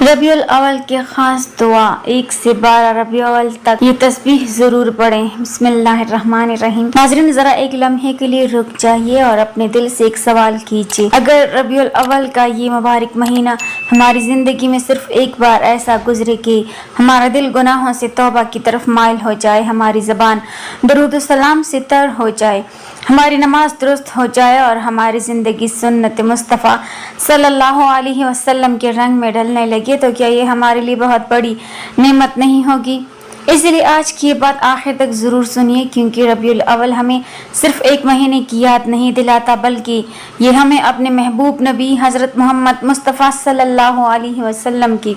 रबी अव्वल के खास दुआ 1 से 12 रबी अव्वल तक ये तस्बीह जरूर पढ़ें। बिस्मिल्लाहिर्रहमानिर्रहीम। नाज़रीन, जरा एक लम्हे के लिए रुक जाइए और अपने दिल से एक सवाल कीजिए। अगर रबी अव्वल का ये मुबारक महीना हमारी जिंदगी में सिर्फ एक बार ऐसा गुजरे कि हमारा दिल गुनाहों से तौबा की तरफ माइल हो जाए, हमारी ज़बान दरूद सलाम से तर हो जाए, हमारी नमाज दुरुस्त हो जाए और हमारी ज़िंदगी सुन्नत मुस्तफ़ा सल्लल्लाहु अलैहि वसल्लम के रंग में ढलने लगे, तो क्या ये हमारे लिए बहुत बड़ी नेमत नहीं होगी? इसलिए आज की ये बात आखिर तक ज़रूर सुनिए, क्योंकि रबीउल अव्वल हमें सिर्फ एक महीने की याद नहीं दिलाता, बल्कि ये हमें अपने महबूब नबी हज़रत मोहम्मद मुस्तफ़ा सल्लल्लाहु अलैहि वसल्लम की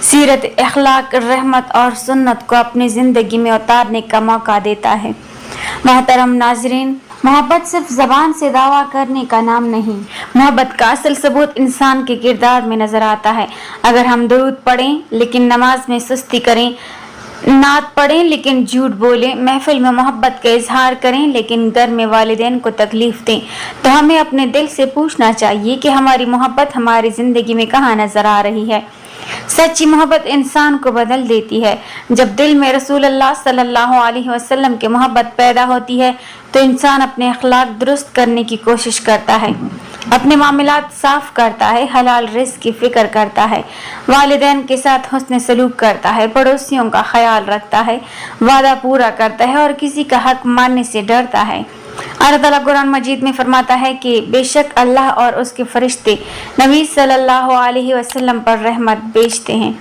सीरत, अखलाक, रहमत और सुन्नत को अपनी ज़िंदगी में उतारने का मौका देता है। मोहतरम नाज़रीन, मोहब्बत सिर्फ ज़बान से दावा करने का नाम नहीं, मोहब्बत का असल सबूत इंसान के किरदार में नज़र आता है। अगर हम दुरूद पढ़ें लेकिन नमाज में सुस्ती करें, नात पढ़ें लेकिन झूठ बोलें, महफिल में मोहब्बत का इजहार करें लेकिन घर में वालिदैन को तकलीफ दें, तो हमें अपने दिल से पूछना चाहिए कि हमारी मोहब्बत हमारी ज़िंदगी में कहाँ नज़र आ रही है। सच्ची मोहब्बत इंसान को बदल देती है। जब दिल में रसूलुल्लाह सल्लल्लाहु अलैहि वसल्लम की मोहब्बत पैदा होती है तो इंसान अपने अखलाक दुरुस्त करने की कोशिश करता है, अपने मामलात साफ करता है, हलाल रिज़्क की फिक्र करता है, वालिदैन के साथ हुस्न सलूक करता है, पड़ोसियों का ख्याल रखता है, वादा पूरा करता है और किसी का हक मानने से डरता है। अल्लाह ताला कुरान मजीद में फरमाता है कि बेशक अल्लाह और उसके फरिश्ते नबी सल्लल्लाहु अलैहि वसल्लम पर रहमत भेजते हैं।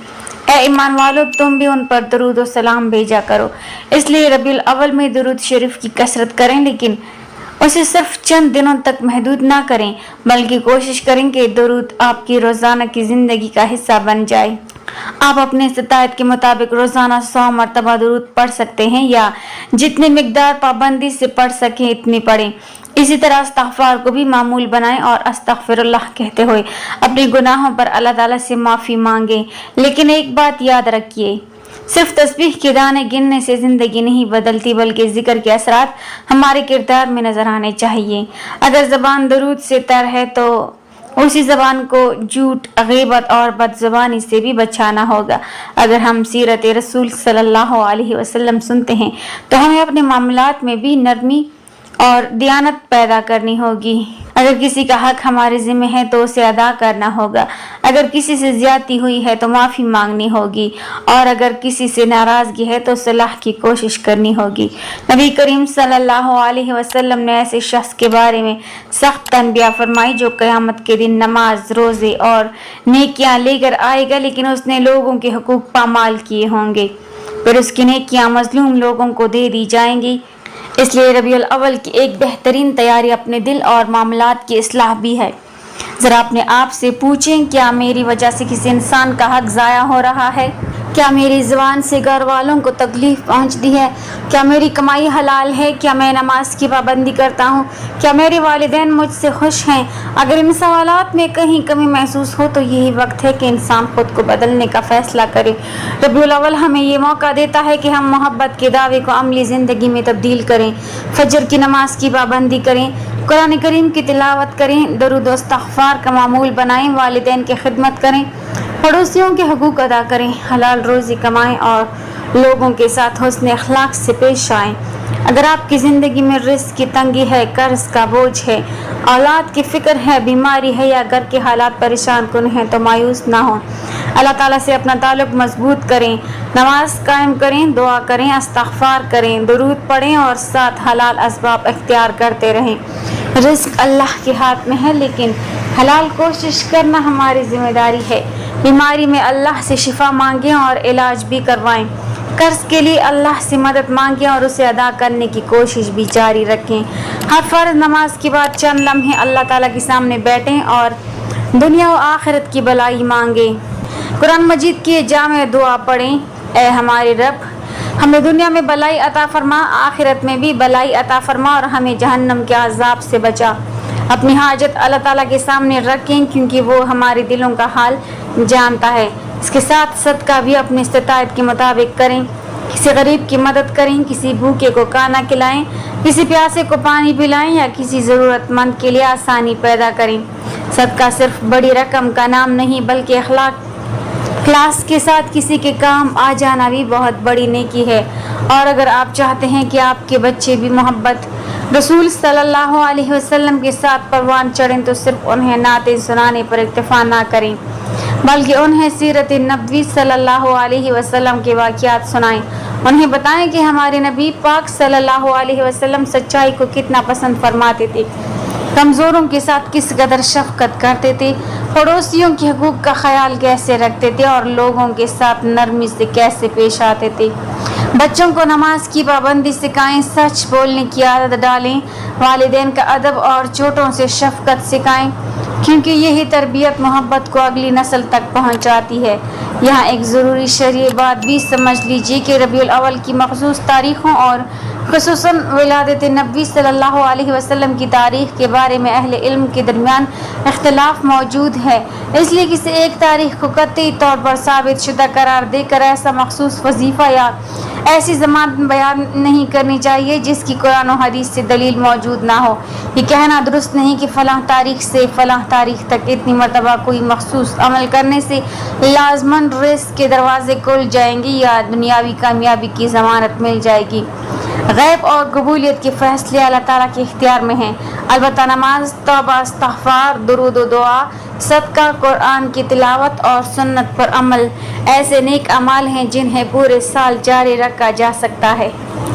ए ईमान वालों, तुम भी उन पर दरूद और सलाम भेजा करो। इसलिए रबीउल अव्वल में दरूद शरीफ की कसरत करें, लेकिन उसे सिर्फ चंद दिनों तक महदूद ना करें, बल्कि कोशिश करें कि दरूद आपकी रोज़ाना की ज़िंदगी का हिस्सा बन जाए। आप अपने इस्ताअत के मुताबिक रोज़ाना 100 मरतबा दरूद पढ़ सकते हैं, या जितनी मिकदार पाबंदी से पढ़ सकें इतनी पढ़ें। इसी तरह इस्तिग़फ़ार को भी मामूल बनाएं और अस्तग़फ़िरुल्लाह कहते हुए अपने गुनाहों पर अल्लाह ताला से माफ़ी मांगें। लेकिन एक बात याद रखिए, सिर्फ तस्बीह के दाने गिनने से ज़िंदगी नहीं बदलती, बल्कि ज़िक्र के असरात हमारे किरदार में नज़र आने चाहिए। अगर ज़बान दरूद से तर है तो उसी ज़बान को झूठ, ग़ीबत और बदज़बानी से भी बचाना होगा। अगर हम सीरत रसूल सल्लल्लाहु अलैहि वसल्लम सुनते हैं तो हमें अपने मामलात में भी नरमी और दियानत पैदा करनी होगी। अगर किसी का हक हमारे ज़िम्मे है तो उसे अदा करना होगा। अगर किसी से ज़्यादती हुई है तो माफ़ी मांगनी होगी, और अगर किसी से नाराज़गी है तो सलाह की कोशिश करनी होगी। नबी करीम सल्लल्लाहु अलैहि वसल्लम ने ऐसे शख्स के बारे में सख्त तनबिया फरमाई जो क़यामत के दिन नमाज, रोज़े और नेकियां लेकर आएगा, लेकिन उसने लोगों के हुकूक पामाल किए होंगे, फिर उसकी नेकियां मज़लूम लोगों को दे दी जाएंगी। इसलिए रबीउल अव्वल की एक बेहतरीन तैयारी अपने दिल और मामलात की इस्लाह भी है। ज़रा अपने आप से पूछें, क्या मेरी वजह से किसी इंसान का हक ज़ाया हो रहा है? क्या मेरी ज़ुबान से घर वालों को तकलीफ़ पहुंचती है? क्या मेरी कमाई हलाल है? क्या मैं नमाज की पाबंदी करता हूं? क्या मेरे वालिदैन मुझसे खुश हैं? अगर इन सवालात में कहीं कमी महसूस हो तो यही वक्त है कि इंसान खुद को बदलने का फ़ैसला करे। रबीउल अव्वल हमें ये मौका देता है कि हम मोहब्बत के दावे को अमली ज़िंदगी में तब्दील करें, फजर की नमाज की पाबंदी करें, कुरान करीम की तिलावत करें, दरूद व इस्तिग़फ़ार का मामूल बनाएं, वालिदैन की खिदमत करें, पड़ोसियों के हकूक़ अदा करें, हलाल रोज़ी कमाएं और लोगों के साथ हुस्न अखलाक से पेश आएं। अगर आपकी ज़िंदगी में रिज़्क़ की तंगी है, कर्ज़ का बोझ है, औलाद की फ़िक्र है, बीमारी है या घर के हालात परेशान कुन हैं, तो मायूस ना हो। अल्लाह ताला से अपना ताल्लुक़ मजबूत करें, नमाज कायम करें, दुआ करें, इस्तिग़फ़ार करें, दुरूद पढ़ें और साथ हलाल असबाब इख्तियार करते रहें। रिज़्क़ अल्लाह के हाथ में है, लेकिन हलाल कोशिश करना हमारी ज़िम्मेदारी है। बीमारी में अल्लाह से शिफा मांगें और इलाज भी करवाएं। कर्ज के लिए अल्लाह से मदद मांगें और उसे अदा करने की कोशिश भी जारी रखें। हर फ़र्ज़ नमाज के बाद चंद लम्हे अल्लाह ताला के सामने बैठें और दुनिया व आखिरत की भलाई मांगें। कुरान मजीद की जामे दुआ पढ़ें, ए हमारे रब, हमें दुनिया में भलाई अता फरमा, आखिरत में भी भलाई अता फरमा और हमें जहन्नम के अज़ाब से बचा। अपनी हाजत अल्लाह ताला के सामने रखें, क्योंकि वो हमारे दिलों का हाल जानता है। इसके साथ सदका भी अपनी इस्ताअत के मुताबिक करें। किसी गरीब की मदद करें, किसी भूखे को खाना खिलाएं, किसी प्यासे को पानी पिलाएं या किसी ज़रूरतमंद के लिए आसानी पैदा करें। सदका सिर्फ बड़ी रकम का नाम नहीं, बल्कि अखलाक اخلاص کے ساتھ کسی کے کام آ جانا بھی بہت بڑی نیکی ہے، اور اگر آپ چاہتے ہیں کہ آپ کے بچے بھی محبت رسول صلی اللہ علیہ وسلم کے ساتھ پروان چڑھیں تو صرف انہیں نعتیں سنانے پر اکتفا نہ کریں بلکہ انہیں سیرت نبوی صلی اللہ علیہ وسلم کے واقعات سنائیں۔ انہیں بتائیں کہ ہمارے نبی پاک صلی اللہ علیہ وسلم سچائی کو کتنا پسند فرماتے تھے، کمزوروں کے ساتھ کس قدر شفقت کرتے تھے، پڑوسیوں کے حقوق کا خیال کیسے رکھتے تھے اور لوگوں کے ساتھ نرمی سے کیسے پیش آتے تھے۔ بچوں کو نماز کی پابندی سکھائیں، سچ بولنے کی عادت ڈالیں، والدین کا ادب اور چھوٹوں سے شفقت سکھائیں، کیونکہ یہی تربیت محبت کو اگلی نسل تک پہنچاتی ہے۔ یہاں ایک ضروری شرعی بات بھی سمجھ لیجیے کہ ربیع الاول کی مخصوص تاریخوں اور خصوصاً ولادت نبی صلی اللہ علیہ وسلم کی تاریخ کے بارے میں اہل علم کے درمیان اختلاف موجود ہے، اس لیے کسی ایک تاریخ کو قطعی طور پر ثابت شدہ قرار دے کر ایسا مخصوص وظیفہ یا ایسی ضمانت بیان نہیں کرنی چاہیے جس کی قرآن و حدیث سے دلیل موجود نہ ہو۔ یہ کہنا درست نہیں کہ فلاں تاریخ سے فلاں تاریخ تک اتنی مرتبہ کوئی مخصوص عمل کرنے سے لازماً رزق کے دروازے کھل جائیں گے یا دنیاوی کامیابی کی ضمانت مل جائے گی۔ غیب اور قبولیت کے فیصلے اللہ تعالیٰ کے اختیار میں ہیں، البتہ نماز، توبہ، استغفار، درود و دعا، صدقہ، قرآن کی تلاوت اور سنت پر عمل ایسے نیک اعمال ہیں جنہیں پورے سال جاری رکھا جا سکتا ہے۔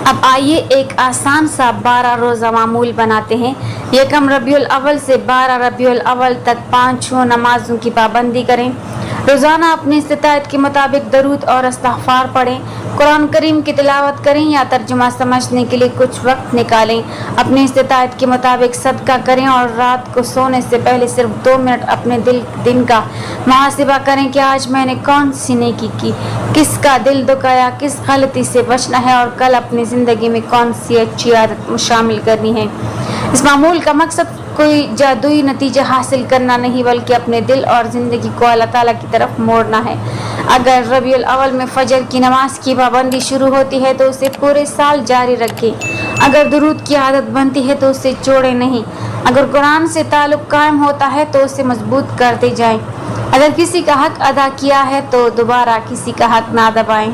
اب آئیے ایک آسان سا 12 روزہ معمول بناتے ہیں۔ یکم ربیع الاول سے 12 ربیع الاول تک 5 نمازوں کی پابندی کریں، روزانہ اپنی استطاعت کے مطابق درود اور استغفار پڑھیں، قرآن کریم کی تلاوت کریں یا ترجمہ سمجھنے کے لیے کچھ وقت نکالیں، اپنی استطاعت کے مطابق صدقہ کریں اور رات کو سونے سے پہلے صرف 2 منٹ اپنے دن کا محاسبہ کریں کہ آج میں نے کون سی نیکی کی، کس کا دل دکھایا، کس غلطی سے بچنا ہے اور کل اپنی زندگی میں کون سی اچھی عادت شامل کرنی ہے۔ اس معمول کا مقصد کوئی جادوئی نتیجہ حاصل کرنا نہیں بلکہ اپنے دل اور زندگی کو اللہ تعالیٰ کی طرف موڑنا ہے۔ اگر ربیع الاول میں فجر کی نماز کی پابندی شروع ہوتی ہے تو اسے پورے سال جاری رکھیں، اگر درود کی عادت بنتی ہے تو اسے چھوڑیں نہیں، اگر قرآن سے تعلق قائم ہوتا ہے تو اسے مضبوط کرتے جائیں، اگر کسی کا حق ادا کیا ہے تو دوبارہ کسی کا حق نہ دبائیں۔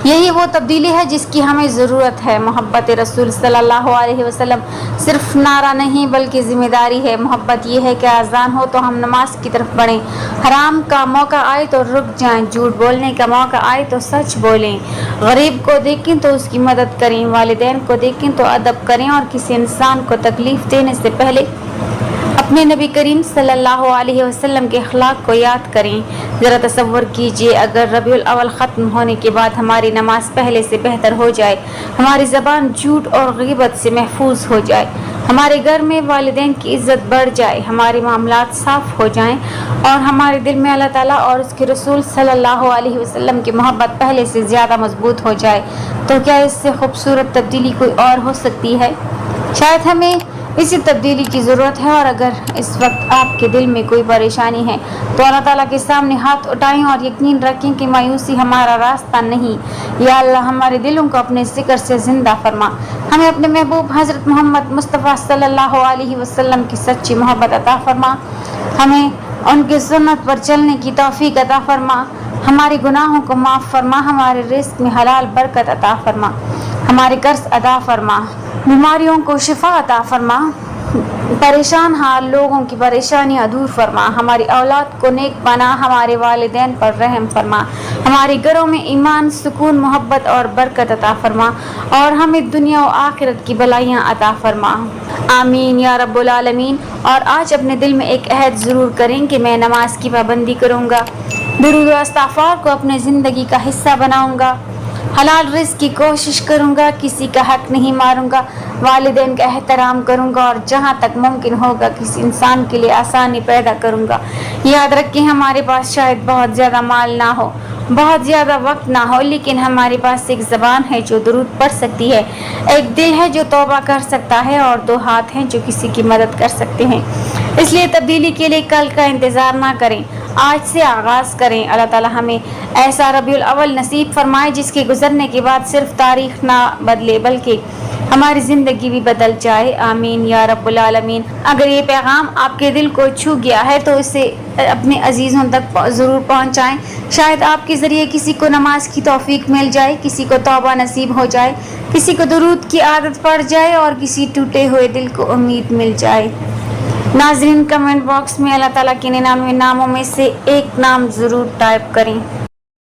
یہی وہ تبدیلی ہے جس کی ہمیں ضرورت ہے۔ محبت رسول صلی اللہ علیہ وسلم صرف نعرہ نہیں بلکہ ذمہ داری ہے۔ محبت یہ ہے کہ اذان ہو تو ہم نماز کی طرف بڑھیں، حرام کا موقع آئے تو رک جائیں، جھوٹ بولنے کا موقع آئے تو سچ بولیں، غریب کو دیکھیں تو اس کی مدد کریں، والدین کو دیکھیں تو ادب کریں اور کسی انسان کو تکلیف دینے سے پہلے اپنے نبی کریم صلی اللہ علیہ وسلم کے اخلاق کو یاد کریں۔ ذرا تصور کیجئے اگر ربیع الاول ختم ہونے کے بعد ہماری نماز پہلے سے بہتر ہو جائے، ہماری زبان جھوٹ اور غیبت سے محفوظ ہو جائے، ہمارے گھر میں والدین کی عزت بڑھ جائے، ہمارے معاملات صاف ہو جائیں اور ہمارے دل میں اللہ تعالیٰ اور اس کے رسول صلی اللہ علیہ وسلم کی محبت پہلے سے زیادہ مضبوط ہو جائے، تو کیا اس سے خوبصورت تبدیلی کوئی اور ہو سکتی ہے؟ شاید ہمیں اسی تبدیلی کی ضرورت ہے، اور اگر اس وقت آپ کے دل میں کوئی پریشانی ہے تو اللہ تعالیٰ کے سامنے ہاتھ اٹھائیں اور یقین رکھیں کہ مایوسی ہمارا راستہ نہیں۔ یا اللہ ہمارے دلوں کو اپنے ذکر سے زندہ فرما، ہمیں اپنے محبوب حضرت محمد مصطفیٰ صلی اللہ علیہ وسلم کی سچی محبت عطا فرما، ہمیں ان کی سنت پر چلنے کی توفیق عطا فرما، ہمارے گناہوں کو معاف فرما، ہمارے رزق میں حلال برکت عطا فرما، ہمارے قرض ادا فرما، بیماریوں کو شفا عطا فرما، پریشان حال لوگوں کی پریشانیاں دور فرما، ہماری اولاد کو نیک بنا، ہمارے والدین پر رحم فرما، ہمارے گھروں میں ایمان، سکون، محبت اور برکت عطا فرما اور ہمیں دنیا و آخرت کی بھلائیاں عطا فرما، آمین یا رب العالمین۔ اور آج اپنے دل میں ایک عہد ضرور کریں کہ میں نماز کی پابندی کروں گا، درود و استغفار کو اپنے زندگی کا حصہ بناؤں گا، حلال رزق کی کوشش کروں گا، کسی کا حق نہیں ماروں گا، والدین کا احترام کروں گا اور جہاں تک ممکن ہوگا کسی انسان کے لیے آسانی پیدا کروں گا۔ یاد رکھیں ہمارے پاس شاید بہت زیادہ مال نہ ہو، بہت زیادہ وقت نہ ہو، لیکن ہمارے پاس ایک زبان ہے جو درود پڑھ سکتی ہے، ایک دل ہے جو توبہ کر سکتا ہے اور 2 ہاتھ ہیں جو کسی کی مدد کر سکتے ہیں۔ اس لیے تبدیلی کے لیے کل کا انتظار نہ کریں، آج سے آغاز کریں۔ اللہ تعالیٰ ہمیں ایسا ربیع الاول نصیب فرمائے جس کے گزرنے کے بعد صرف تاریخ نہ بدلے بلکہ ہماری زندگی بھی بدل جائے، آمین یا رب العالمین۔ اگر یہ پیغام آپ کے دل کو چھو گیا ہے تو اسے اپنے عزیزوں تک ضرور پہنچائیں. شاید آپ کے ذریعے کسی کو نماز کی توفیق مل جائے, کسی کو توبہ نصیب ہو جائے, کسی کو درود کی عادت پڑ جائے اور کسی ٹوٹے ہوئے دل کو امید مل جائے. ناظرین کمنٹ باکس میں اللہ تعالیٰ کے 99 ناموں میں سے ایک نام ضرور ٹائپ کریں.